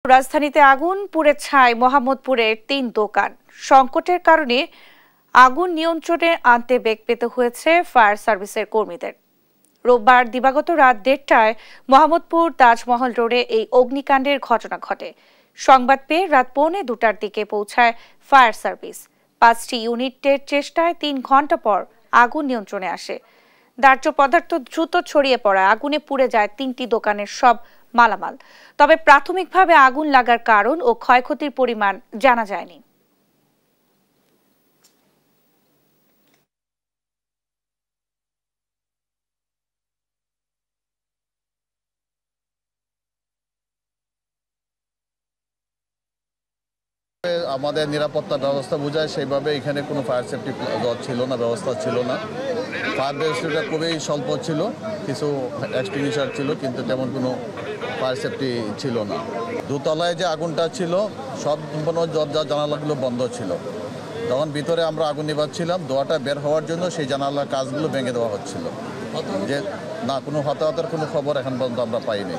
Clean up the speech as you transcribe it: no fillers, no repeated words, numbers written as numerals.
রাজধানীতে আগুন, পুড়ে ছাই মোহাম্মদপুরের ৩ দোকান। সংকটের কারণে আগুন নিয়ন্ত্রণে আনতে বেগ পেতে হয়েছে ফায়ার সার্ভিসের কর্মীদের। রোববার দিবাগত রাত ১:৩০টায় মোহাম্মদপুর তাজমহল রোডে এই অগ্নিকাণ্ডের ঘটনা ঘটে। সংবাদ পেয়ে রাত ১:২টার দিকে পৌঁছায় ফায়ার সার্ভিস। ৫টি ইউনিটের চেষ্টায় ৩ ঘণ্টা পর আগুন নিয়ন্ত্রণে আসে। দাহ্য পদার্থ দ্রুত ছড়িয়ে পড়ায় আগুনে পুড়ে যায় ৩টি দোকানের সব মালামাল। তবে প্রাথমিকভাবে আগুন লাগার কারণ ও ক্ষয়ক্ষতির পরিমাণ জানা যায়নি। আমাদের নিরাপত্তা ব্যবস্থা বোঝায় সেইভাবে এখানে কোনো ফায়ার সেফটি ছিল না, ব্যবস্থা ছিল না। ফায়ার ব্যবস্থাটা খুবই স্বল্প ছিল, কিছু এক্সটিংগুইশার ছিল, কিন্তু তেমন কোনো ফায়ার সেফটি ছিল না। দোতলায় যে আগুনটা ছিল সব সম্পূর্ণ দরজা জানালাগুলো বন্ধ ছিল। যখন ভিতরে আমরা আগুন নিভাচ্ছিলাম, ধোঁয়াটা বের হওয়ার জন্য সেই জানালার কাজগুলো ভেঙে দেওয়া হচ্ছিল। যে না, কোনো হতাহতের কোনো খবর এখন পর্যন্ত আমরা পাইনি।